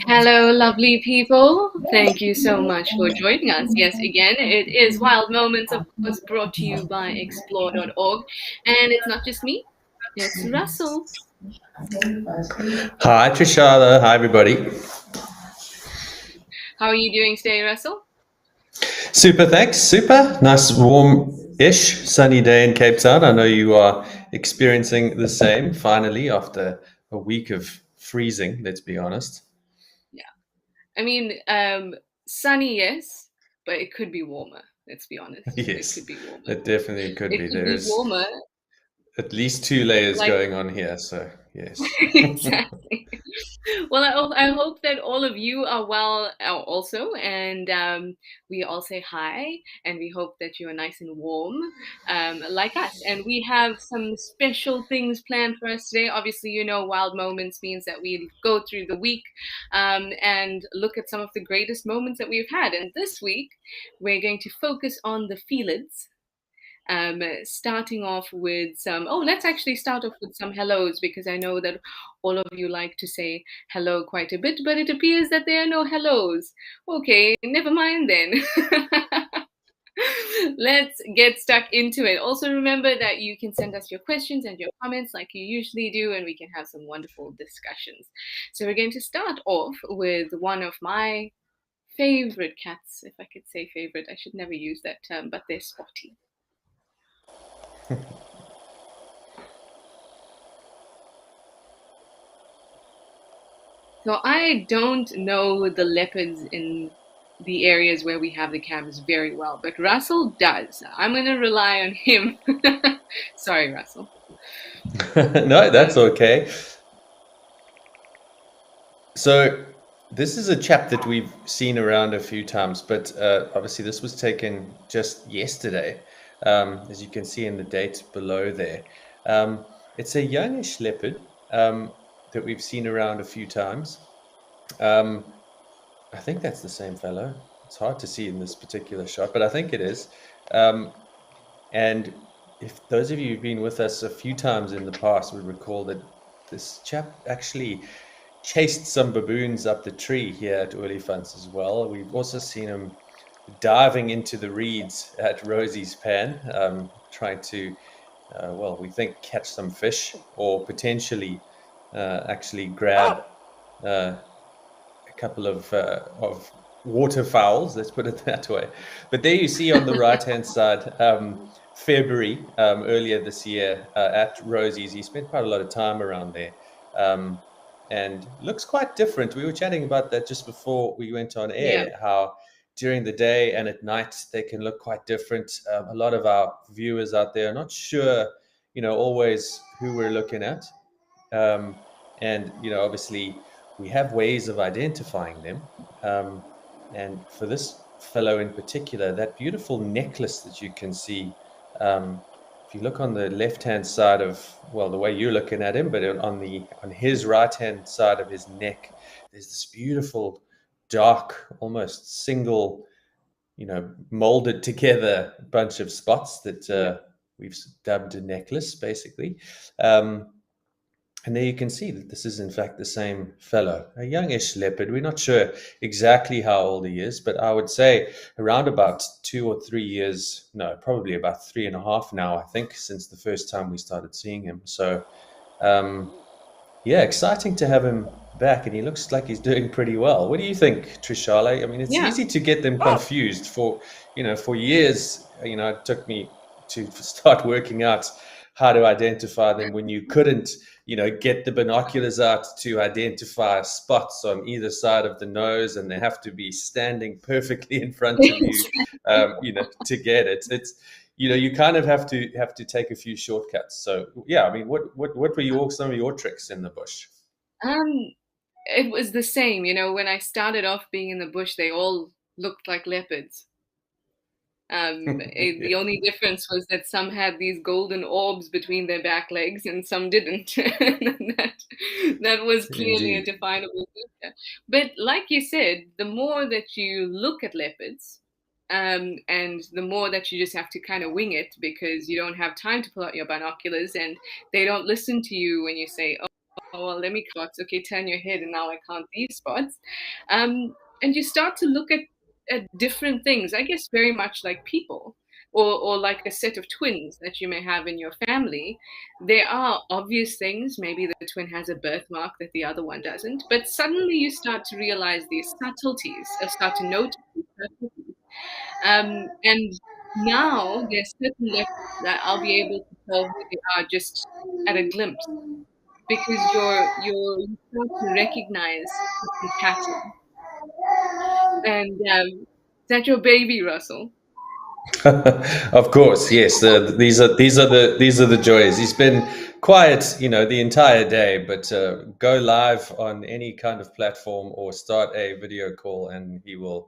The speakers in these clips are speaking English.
Hello, lovely people. Thank you so much for joining us. Yes, again, it is Wild Moments, of course, brought to you by explore.org. And it's not just me, it's Russell. Hi, Trishada. Hi, everybody. How are you doing today, Russell? Super, thanks. Super. Nice, warm-ish, sunny day in Cape Town. I know you are experiencing the same, finally, after a week of freezing, let's be honest. Yeah. I mean, sunny, yes, but it could be warmer. Let's be honest. It Yes, could be warmer. it definitely could It be. could be There's warmer, at least two layers like going on here, so yes. exactly. Well, I hope that all of you are well also, and we all say hi, and we hope that you are nice and warm, like us. And we have some special things planned for us today. Obviously, you know, Wild Moments means that we go through the week and look at some of the greatest moments that we've had. And this week, we're going to focus on the Felids, starting off with some, let's actually start off with some hellos because I know that all of you like to say hello quite a bit, but it appears that there are no hellos. Okay, never mind then. Let's get stuck into it. Also, remember that you can send us your questions and your comments like you usually do, and we can have some wonderful discussions. So, we're going to start off with one of my favorite cats, if I could say favorite. I should never use that term, but they're spotty. So I don't know the leopards in the areas where we have the cabs very well, but Russell does. I'm going to rely on him. Sorry, Russell. No, that's okay. So this is a chap that we've seen around a few times, but obviously this was taken just yesterday, as you can see in the date below there. It's a youngish leopard that we've seen around a few times. Um, I think that's the same fellow. It's hard to see in this particular shot, but I think it is. Um, and if those of you who've been with us a few times in the past would recall that this chap actually chased some baboons up the tree here at Olifants as well. We've also seen him diving into the reeds at Rosie's Pan, trying to, we think catch some fish or potentially actually grab a couple of waterfowls, let's put it that way. But there you see on the right-hand side, February earlier this year at Rosie's. He spent quite a lot of time around there. And looks quite different. We were chatting about that just before we went on Yeah. air, how during the day and at night they can look quite different. A lot of our viewers out there are not sure, always who we're looking at. And, obviously we have ways of identifying them. And for this fellow in particular, that beautiful necklace that you can see, if you look on the left-hand side of, well, the way you're looking at him, but on his right-hand side of his neck, there's this beautiful, dark, almost single, molded together bunch of spots that we've dubbed a necklace, basically. And there you can see that this is in fact the same fellow, a youngish leopard. We're not sure exactly how old he is, but I would say around about 2 or 3 years, no, probably about 3.5 now, I think, since the first time we started seeing him. So, yeah, exciting to have him back, and he looks like he's doing pretty well. What do you think, Trishale? I mean, it's Yeah. easy to get them confused. For years, it took me to start working out how to identify them when you couldn't, get the binoculars out to identify spots on either side of the nose, and they have to be standing perfectly in front of you, to get it. It's you kind of have to take a few shortcuts. So yeah, I mean, what were some of your tricks in the bush? Um, it was the same, when I started off being in the bush, they all looked like leopards. The Yeah, only difference was that some had these golden orbs between their back legs and some didn't. that was clearly a indeed. definable feature. But like you said, the more that you look at leopards, and the more that you just have to kind of wing it because you don't have time to pull out your binoculars and they don't listen to you when you say, oh, well, let me spots. Okay, turn your head, and now I count these spots. And you start to look at different things. I guess very much like people, or like a set of twins that you may have in your family. There are obvious things. Maybe the twin has a birthmark that the other one doesn't. But suddenly you start to realize these subtleties, or start to notice these subtleties. And now there's certain leopards that I'll be able to tell who they are just at a glimpse, because you start to recognize certain patterns. And is that your baby, Russell? Of course, yes. These are the joys. He's been quiet, the entire day, but go live on any kind of platform or start a video call, and he'll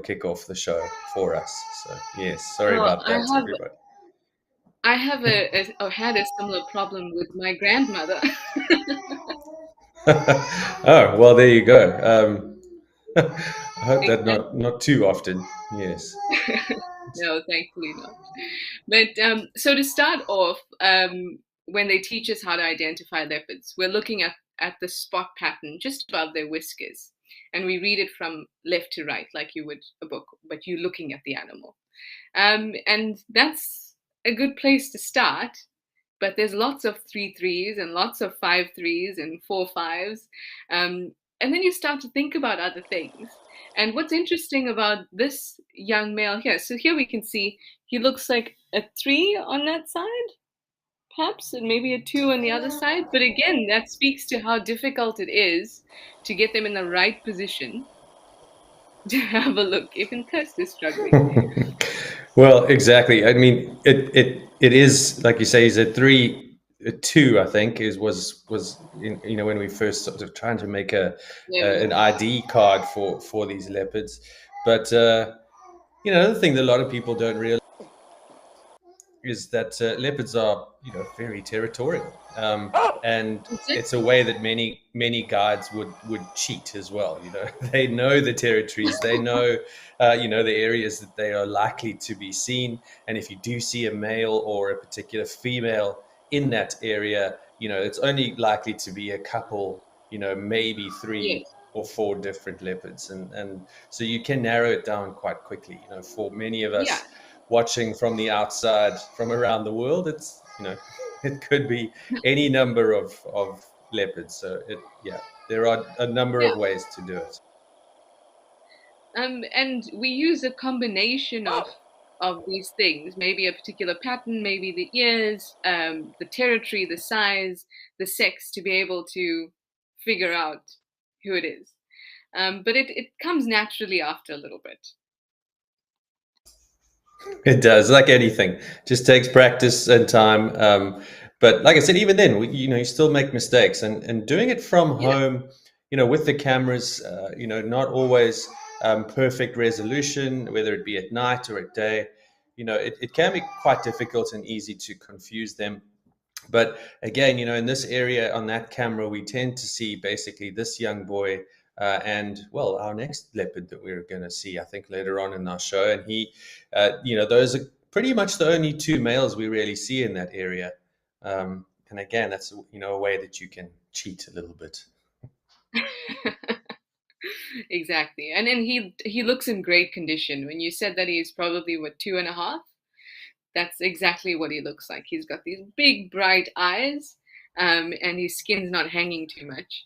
kick off the show for us. So yes, sorry Well, about that, everybody. I have or had a similar problem with my grandmother. Oh well, there you go. I hope that Exactly. not too often. Yes. No, thankfully not. But so to start off, when they teach us how to identify leopards, we're looking at the spot pattern just above their whiskers. And we read it from left to right, like you would a book, but you're looking at the animal. And that's a good place to start. But there's lots of 3 3s and lots of 5 3s and 4 5s. And then you start to think about other things. And what's interesting about this young male here, so here we can see he looks like a 3 on that side, perhaps, and maybe a 2 on the other side. But again, that speaks to how difficult it is to get them in the right position to have a look. Even Kirst is struggling. Well, exactly. I mean, it is like you say. He's a 3, a 2. I think when we first sort of trying to make There we an go. ID card for these leopards, but the thing that a lot of people don't realize is that leopards are very territorial, and it's a Exactly. way that many guides would cheat as well. They know the territories, they know the areas that they are likely to be seen, and if you do see a male or a particular female in that area, it's only likely to be a couple, maybe three Yes. or four different leopards, and so you can narrow it down quite quickly. For many of Yeah. us watching from the outside from around the world, it's it could be any number of leopards. So yeah, there are a number Yeah. of ways to do it. And we use a combination of these things, maybe a particular pattern, maybe the ears, the territory, the size, the sex, to be able to figure out who it is. But it comes naturally after a little bit. It does, like anything, just takes practice and time. But like I said, even then, you still make mistakes, and doing it from Yeah, home, with the cameras, not always perfect resolution, whether it be at night or at day. It can be quite difficult and easy to confuse them. But again, in this area on that camera, we tend to see basically this young boy and, well, our next leopard that we're going to see, I think, later on in our show. And those are pretty much the only two males we really see in that area. And again, that's, a way that you can cheat a little bit. exactly. And then he looks in great condition. When you said that he's probably what, 2.5, that's exactly what he looks like. He's got these big bright eyes, and his skin's not hanging too much.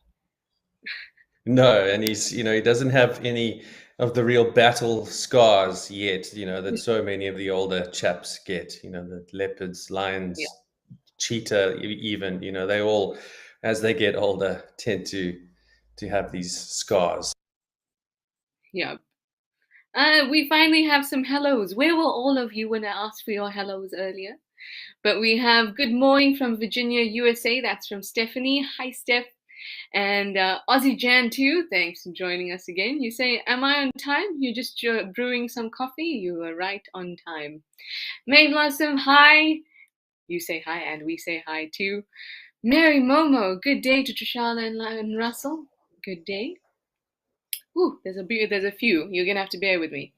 No, and he doesn't have any of the real battle scars yet, that so many of the older chaps get, the leopards, Yeah, lions, cheetah, even, they all, as they get older, tend to have these scars. yeah. We finally have some hellos. Where were all of you when I asked for your hellos earlier? But we have good morning from Virginia, USA. That's from Stephanie. Hi, Steph. And Aussie Jan too. Thanks for joining us again. You say, "Am I on time? You're just brewing some coffee." You are right on time. May Blossom, hi. You say hi, and we say hi too. Mary Momo, good day to Trishala and Russell. Good day. Ooh, there's a few. You're gonna have to bear with me.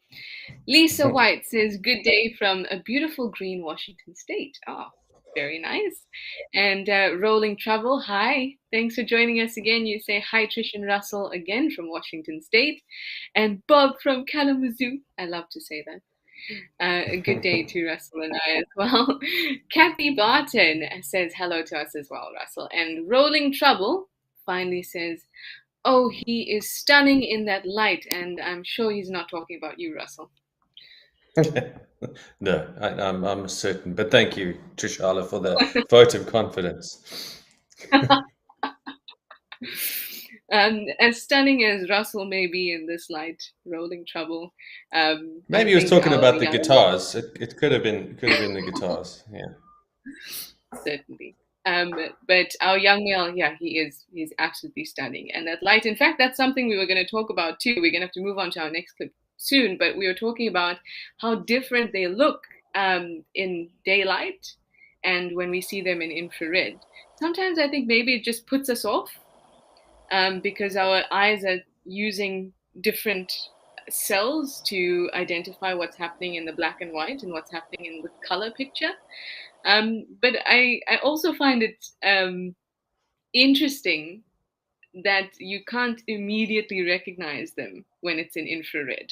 Lisa White says, "Good day from a beautiful green Washington state." Ah, Very nice. And Rolling Trouble, hi. Thanks for joining us again. You say hi, Trish and Russell, again from Washington State. And Bob from Kalamazoo. I love to say that. A good day to Russell and I as well. Kathy Barton says hello to us as well, Russell. And Rolling Trouble finally says, oh, he is stunning in that light. And I'm sure he's not talking about you, Russell. No, I'm certain. But thank you, Trishala, for the vote of confidence. As stunning as Russell may be in this light, Rolling Trouble, I Maybe he was think talking our about the young guitars. It could have been the guitars. Yeah. certainly. But our young male, yeah, he's absolutely stunning. And that light, in fact, that's something we were going to talk about too. We're going to have to move on to our next clip soon, but we were talking about how different they look in daylight and when we see them in infrared. Sometimes I think maybe it just puts us off because our eyes are using different cells to identify what's happening in the black and white and what's happening in the color picture. But I also find it interesting that you can't immediately recognize them when it's in infrared.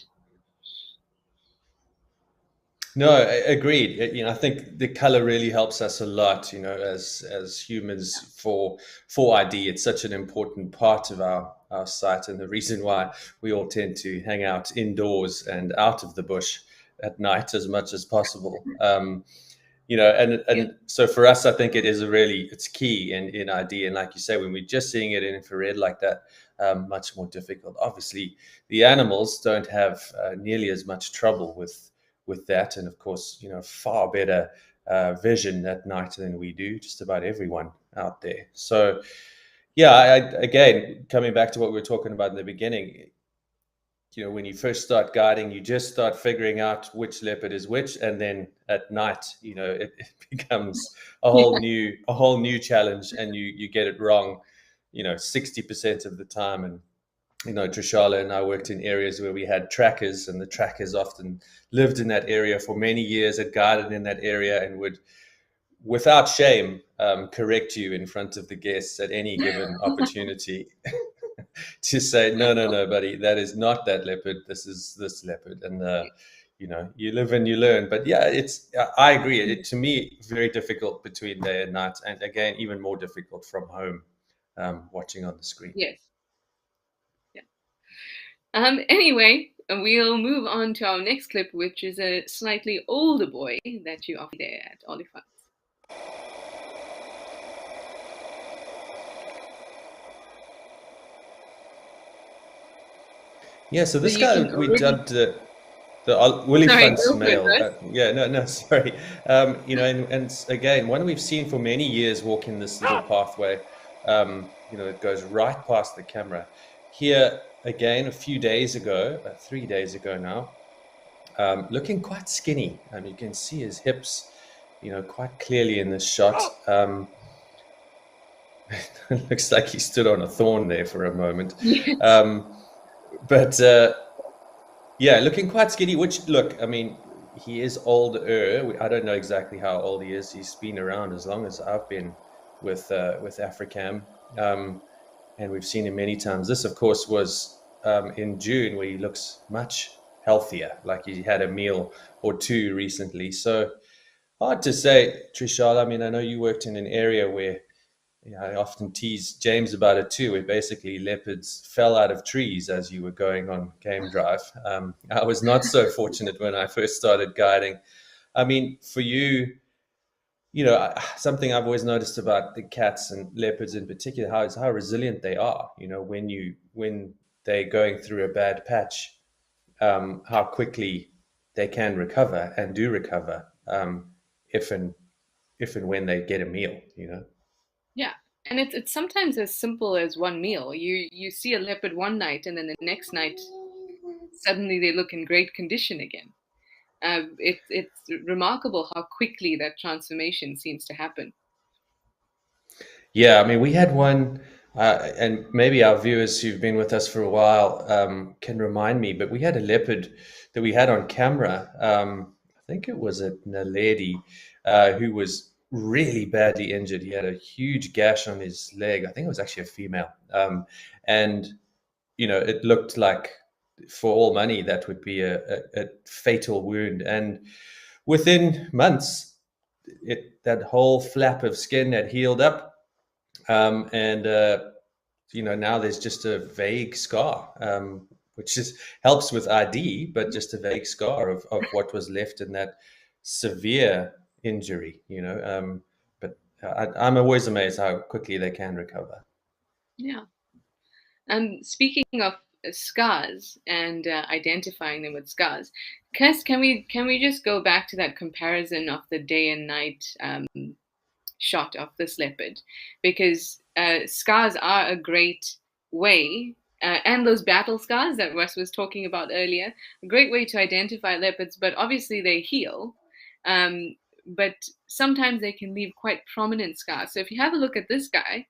No, agreed. I think the color really helps us a lot. As humans for ID, it's such an important part of our sight, and the reason why we all tend to hang out indoors and out of the bush at night as much as possible. And Yeah. so for us, I think it's key in ID. And like you say, when we're just seeing it in infrared like that, much more difficult. Obviously, the animals don't have nearly as much trouble with that, and of course, far better vision at night than we do. Just about everyone out there. So, yeah, again, coming back to what we were talking about in the beginning, when you first start guiding, you just start figuring out which leopard is which, and then at night, it becomes a whole new challenge, and you get it wrong, 60% of the time. And Trishala and I worked in areas where we had trackers, and the trackers often lived in that area for many years, had guided in that area, and would, without shame, correct you in front of the guests at any given opportunity to say, no, no, no, buddy, that is not that leopard. This is this leopard. And, you live and you learn. But yeah, I agree. To me, very difficult between day and night. And again, even more difficult from home, watching on the screen. Yes. Yeah. Anyway, we'll move on to our next clip, which is a slightly older boy that you offer there at Oliphant. Yeah, so So this you guy can we already. dubbed the Willie Sorry, Funt's go for it, male. Russ. Yeah, no, no, sorry. And again, one we've seen for many years walking this little pathway. It goes right past the camera. Here again, a few days ago, 3 days ago now, looking quite skinny. You can see his hips, quite clearly in this shot. Looks like he stood on a thorn there for a moment. Yes. But yeah, looking quite skinny, which, look, I mean, he is older. I don't know exactly how old he is. He's been around as long as I've been with Africam, and we've seen him many times. This, of course, was in June, where he looks much healthier, like he had a meal or two recently. So hard to say, Trishal. I mean, I know you worked in an area where, I often tease James about it too, where basically leopards fell out of trees as you were going on game drive. I was not so fortunate when I first started guiding. I mean, for you, something I've always noticed about the cats and leopards in particular, is how resilient they are. When they're going through a bad patch, how quickly they can recover and do recover, if and when they get a meal. Yeah. And it's sometimes as simple as one meal. You see a leopard one night, and then the next night, suddenly they look in great condition again. It's remarkable how quickly that transformation seems to happen. Yeah, I mean, we had one, and maybe our viewers who've been with us for a while can remind me, but we had a leopard that we had on camera. I think it was a Naledi, who was really badly injured. He had a huge gash on his leg. I think it was actually a female. And, it looked like for all money that would be a fatal wound. And within months, that whole flap of skin had healed up. And now there's just a vague scar, which just helps with ID, but just a vague scar of what was left in that severe injury. But I'm always amazed how quickly they can recover. Yeah. Speaking of scars and identifying them with scars, Kes, can we just go back to that comparison of the day and night shot of this leopard? Because scars are a great way, and those battle scars that Wes was talking about earlier, a great way to identify leopards. But obviously they heal. But sometimes they can leave quite prominent scars. So if you have a look at this guy,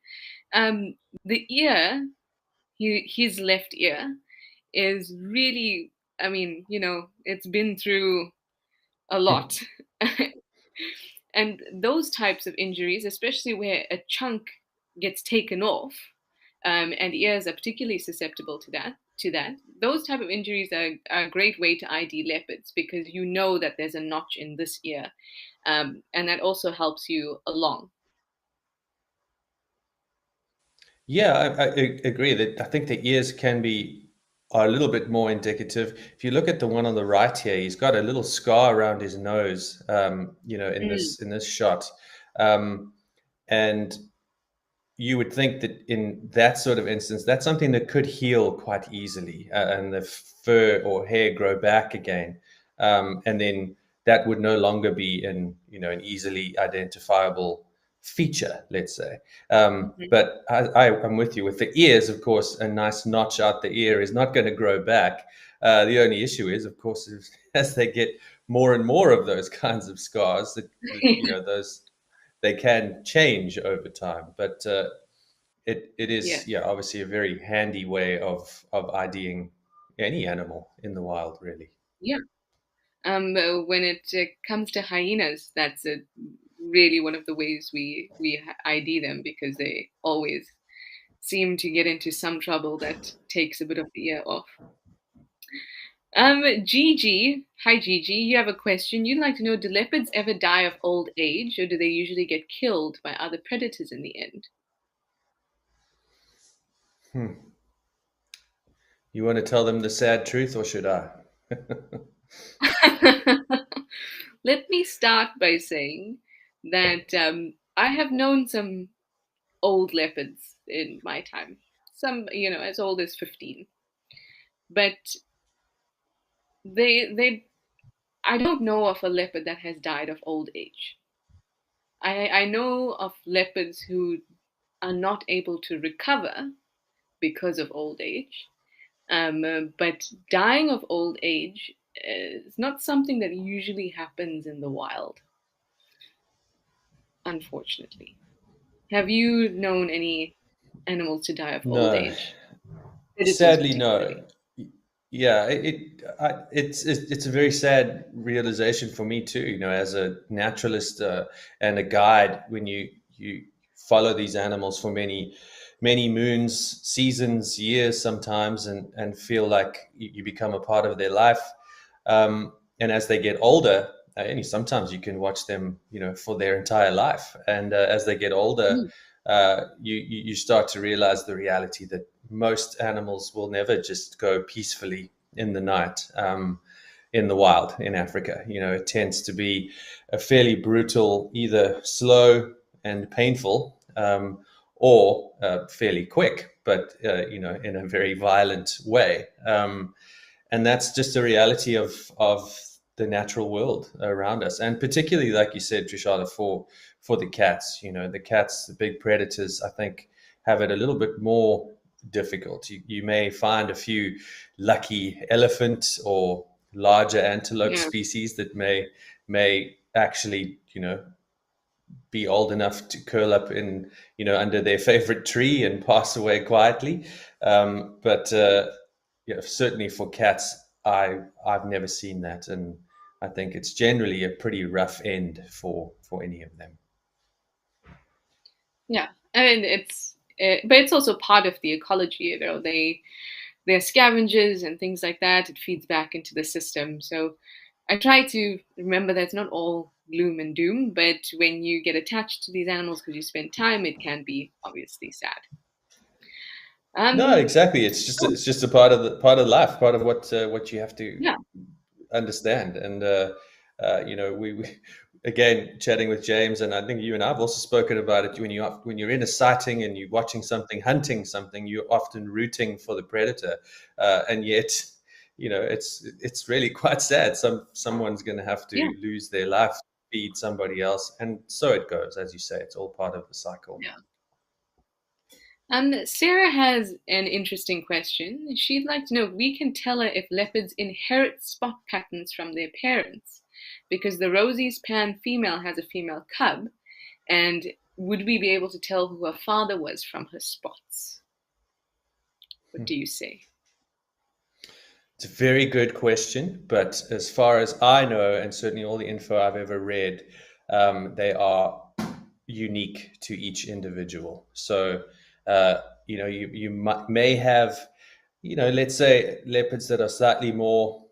um, the ear, his left ear, is really, I mean, it's been through a lot. And those types of injuries, especially where a chunk gets taken off, and ears are particularly susceptible to that, those type of injuries are a great way to ID leopards, because you know that there's a notch in this ear, and that also helps you along. Yeah, I agree that I think the ears are a little bit more indicative. If you look at the one on the right here, he's got a little scar around his nose, in Mm. this shot, um, and you would think that in that sort of instance, that's something that could heal quite easily, and the fur or hair grow back again, and then that would no longer be an easily identifiable feature, let's say. Mhm. But I'm with you with the ears. Of course, a nice notch out the ear is not going to grow back. The only issue is, of course, as they get more and more of those kinds of scars, those they can change over time. But it Yeah, is, yeah, obviously a very handy way of IDing any animal in the wild, really. yeah. When it comes to hyenas, that's really one of the ways we ID them, because they always seem to get into some trouble that takes a bit of the ear off. Gigi, hi Gigi, you have a question. You'd like to know: do leopards ever die of old age, or do they usually get killed by other predators in the end? Hmm. You want to tell them the sad truth, or should I? Let me start by saying that I have known some old leopards in my time. Some, as old as 15. But they I don't know of a leopard that has died of old age. I know of leopards who are not able to recover because of old age. But dying of old age is not something that usually happens in the wild, unfortunately. Have you known any animals to die of old No, age? Predators, sadly, no. particularly. Yeah, it's a very sad realization for me too. As a naturalist, and a guide, when you follow these animals for many moons, seasons, years, sometimes, and feel like you become a part of their life. And as they get older, and sometimes you can watch them, for their entire life. And as they get older, Mm, you start to realize the reality that most animals will never just go peacefully in the night, in the wild in Africa. It tends to be a fairly brutal, either slow and painful, or fairly quick, but in a very violent way. And that's just a reality of the natural world around us, and particularly, like you said, Trishada, for the cats. The cats, the big predators, I think, have it a little bit more difficult. You may find a few lucky elephant or larger antelope yeah. species that may actually, be old enough to curl up in, under their favorite tree and pass away quietly. But yeah, certainly for cats, I've never seen that, and I think it's generally a pretty rough end for any of them. Yeah, I mean but it's also part of the ecology. They're scavengers and things like that. It feeds back into the system. So I try to remember that it's not all gloom and doom, but when you get attached to these animals because you spend time, it can be obviously sad. No, Um, exactly. It's just a part of life, part of what you have to yeah, understand. And we again chatting with James, and I think you and I've also spoken about it. When you're in a sighting and you're watching something, hunting something, you're often rooting for the predator, and yet it's really quite sad. Someone's going to have yeah, to lose their life to feed somebody else, and so it goes. As you say, it's all part of the cycle. yeah. Sarah has an interesting question. She'd like to know if we can tell her if leopards inherit spot patterns from their parents, because the Rosie's pan female has a female cub, and would we be able to tell who her father was from her spots? What do you say? It's a very good question, but as far as I know, and certainly all the info I've ever read, they are unique to each individual. So, you may have, let's say leopards that are slightly more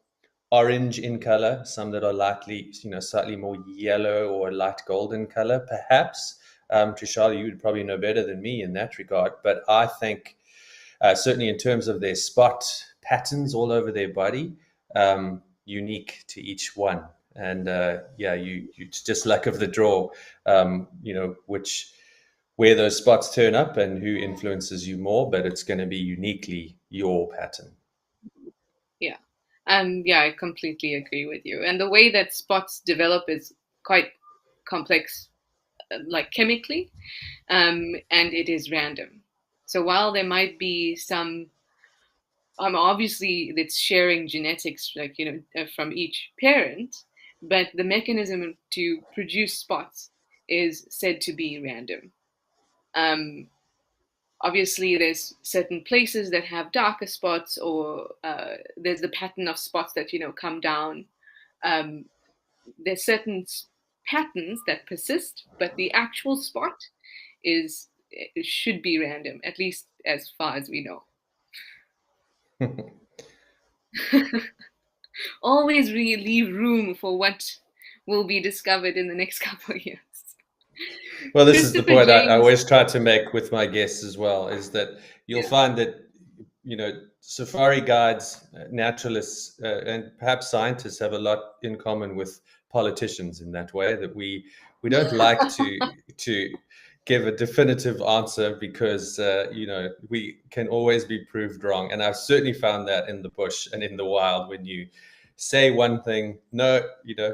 orange in color, some that are slightly more yellow or light golden color, perhaps. Trishali, you would probably know better than me in that regard, but I think certainly in terms of their spot patterns all over their body, unique to each one. And yeah, it's just luck of the draw, which where those spots turn up and who influences you more, but it's going to be uniquely your pattern. Yeah. Yeah, I completely agree with you. And the way that spots develop is quite complex, like chemically, and it is random. So while there might be some, obviously it's sharing genetics, like, from each parent, but the mechanism to produce spots is said to be random. Um, Obviously there's certain places that have darker spots, or there's the pattern of spots that come down. um, there's certain patterns that persist, but the actual spot is it should be random, at least as far as we know. Always leave room for what will be discovered in the next couple of years. Well, this is the Christopher point I James. always try to make with my guests as well, is that you'll Yeah. find that, safari guides, naturalists, and perhaps scientists have a lot in common with politicians in that way, that we don't like to give a definitive answer because, we can always be proved wrong. And I've certainly found that in the bush and in the wild when you say one thing, no,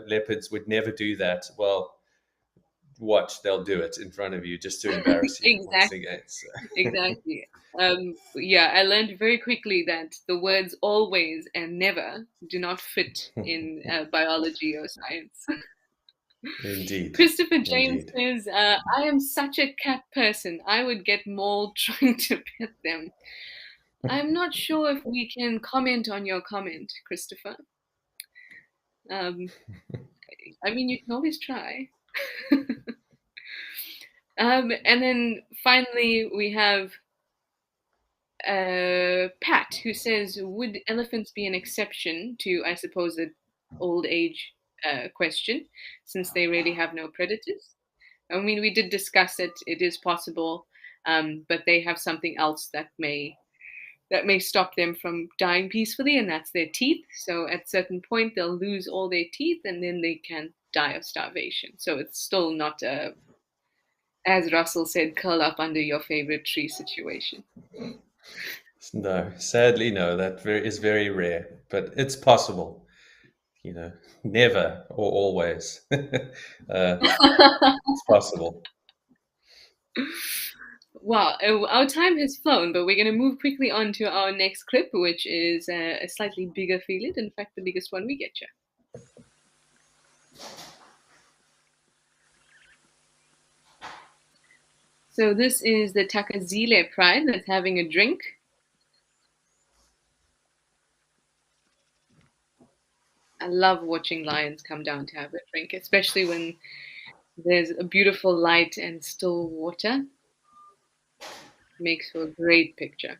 leopards would never do that. Well, watch, they'll do it in front of you just to embarrass you once Exactly. again. So, Exactly. Yeah, I learned very quickly that the words always and never do not fit in biology or science. indeed, Christopher James indeed. says, I am such a cat person. I would get mauled trying to pet them. I'm not sure if we can comment on your comment, Christopher. Um, I mean, you can always try. And then finally, we have Pat, who says, would elephants be an exception to, I suppose, the old age question, since they really have no predators? I mean, we did discuss it. It is possible, but they have something else that may stop them from dying peacefully, and that's their teeth. So at a certain point, they'll lose all their teeth, and then they can die of starvation. So it's still not a, as Russell said, curl up under your favorite tree situation. No, sadly, no, is very rare, but it's possible, never or always. It's possible. Wow, our time has flown, but we're going to move quickly on to our next clip, which is a slightly bigger felid. In fact, the biggest one we get you. So this is the Takazile pride that's having a drink. I love watching lions come down to have a drink, especially when there's a beautiful light and still water. Makes for a great picture.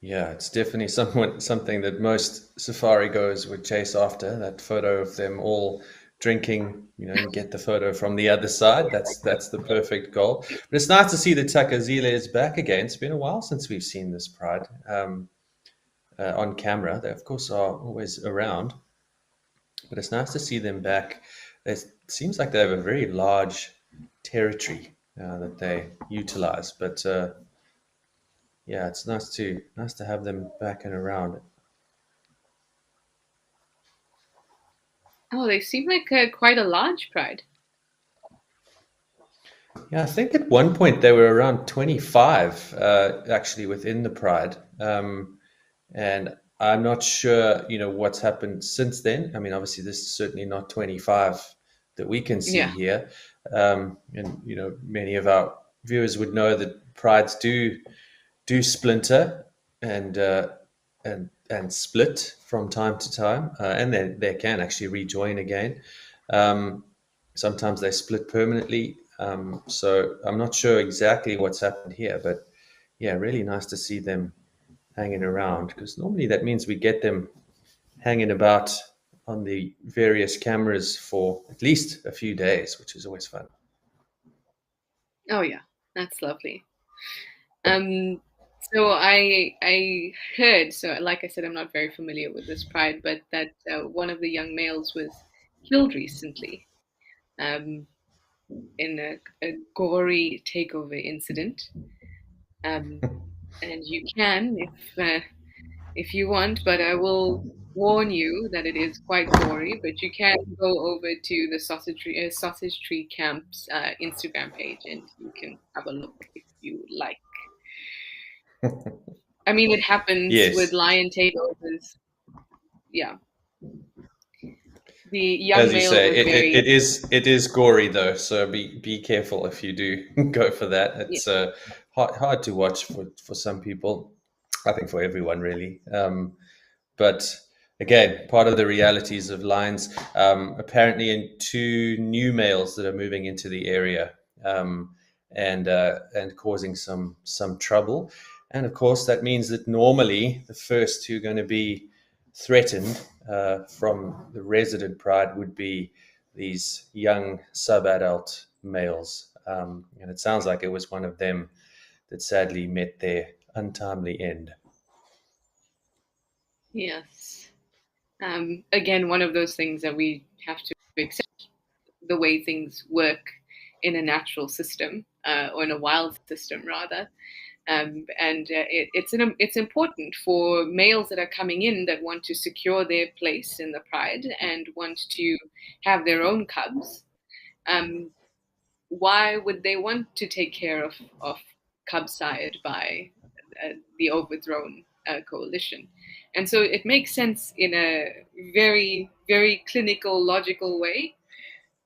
Yeah, it's definitely something that most safari goers would chase after. That photo of them all drinking, you get the photo from the other side. That's the perfect goal. But it's nice to see that Takazile is back again. It's been a while since we've seen this pride on camera. They of course are always around, but it's nice to see them back. It seems like they have a very large territory that they utilize, but yeah, it's nice to have them back and around. Oh, they seem like quite a large pride. Yeah, I think at one point they were around 25 actually within the pride. And I'm not sure, what's happened since then. I mean, obviously, this is certainly not 25 that we can see Yeah. here. And, many of our viewers would know that prides do splinter and and split from time to time, and they can actually rejoin again. Um, Sometimes they split permanently. So I'm not sure exactly what's happened here, but yeah, really nice to see them hanging around because normally that means we get them hanging about on the various cameras for at least a few days, which is always fun. Oh yeah, that's lovely. Um, so I heard, so like I said, I'm not very familiar with this pride, but that one of the young males was killed recently in a gory takeover incident. Um, and you can, if you want, but I will warn you that it is quite gory. But you can go over to the Sausage Tree Camp's Instagram page, and you can have a look if you like. I mean, it happens with Yes, lion takeovers. Yeah, the young as you male say, was it is gory though, so be careful if you do go for that. yeah, It's hard to watch for some people. I think for everyone really. But again, part of the realities of lions. Apparently, in two new males that are moving into the area, and causing some trouble. And of course, that means that normally the first two are going to be threatened from the resident pride would be these young sub-adult males. And it sounds like it was one of them that sadly met their untimely end. yes. Again, one of those things that we have to accept the way things work in a natural system, or in a wild system rather. And it's important for males that are coming in that want to secure their place in the pride and want to have their own cubs. Um, why would they want to take care of cubs sired by the overthrown coalition? And so it makes sense in a very, very clinical, logical way.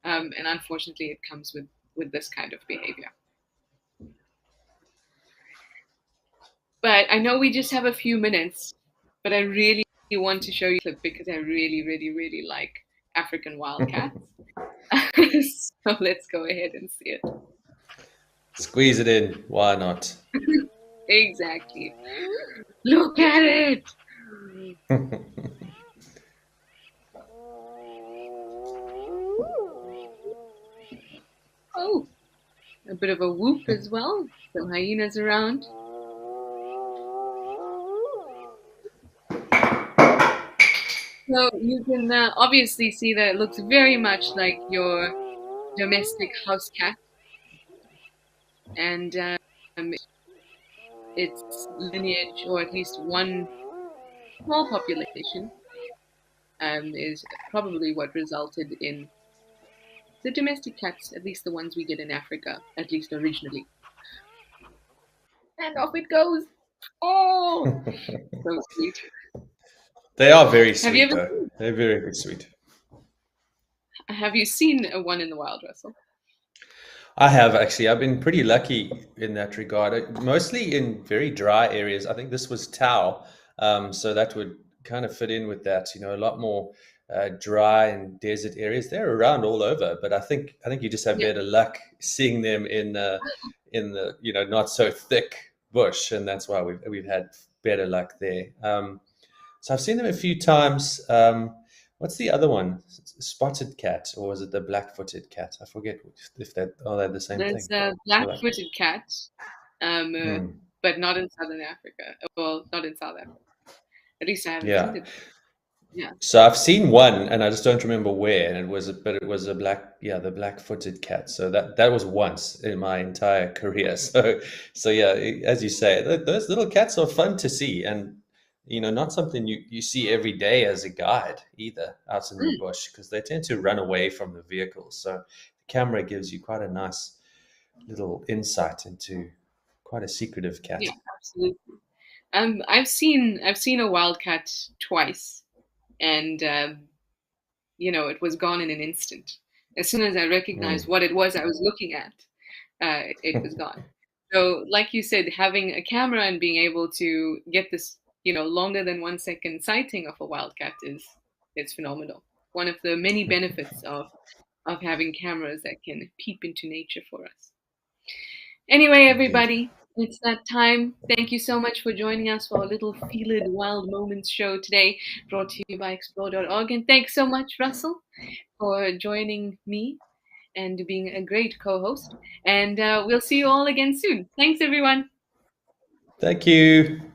And unfortunately, it comes with this kind of behavior. But I know we just have a few minutes, but I really want to show you a clip because I really, really, really like African wildcats. So let's go ahead and see it. Squeeze it in. Why not? Exactly. Look at it. Oh, a bit of a whoop as well. Some hyenas around. So you can obviously see that it looks very much like your domestic house cat, and its lineage, or at least one small population, is probably what resulted in the domestic cats, at least the ones we get in Africa, at least originally. And off it goes. Oh, so sweet. They are very Have you sweet, ever though. They're very, very sweet. have you seen one in the wild, Russell? I have actually. I've been pretty lucky in that regard. Mostly in very dry areas. I think this was Tau, so that would kind of fit in with that. A lot more dry and desert areas. They're around all over, but I think you just have Yeah. better luck seeing them in the not so thick bush, and that's why we've had better luck there. So I've seen them a few times. What's the other one? Spotted cat, or is it the black-footed cat? I forget if they're the same There's thing. a I feel like. black-footed cat, um, uh, Hmm. but not in Southern Africa. Well, not in South Africa. At least I haven't seen Yeah. it there. Yeah. So I've seen one, and I just don't remember where. And it was a the black-footed cat. So that was once in my entire career. So yeah, as you say, those little cats are fun to see, and not something you see every day as a guide either out in the Mm, bush, because they tend to run away from the vehicles. So the camera gives you quite a nice little insight into quite a secretive cat. yeah, absolutely. I've seen a wildcat twice, and it was gone in an instant. As soon as I recognized Mm. what it was I was looking at, it was gone. So, like you said, having a camera and being able to get this, longer than 1 second sighting of a wildcat is phenomenal. One of the many benefits of having cameras that can peep into nature for us. Anyway, Indeed. everybody, it's that time. Thank you so much for joining us for our little Feel It Wild Moments show today, brought to you by explore.org. And thanks so much, Russell, for joining me and being a great co host. And we'll see you all again soon. Thanks, everyone. Thank you.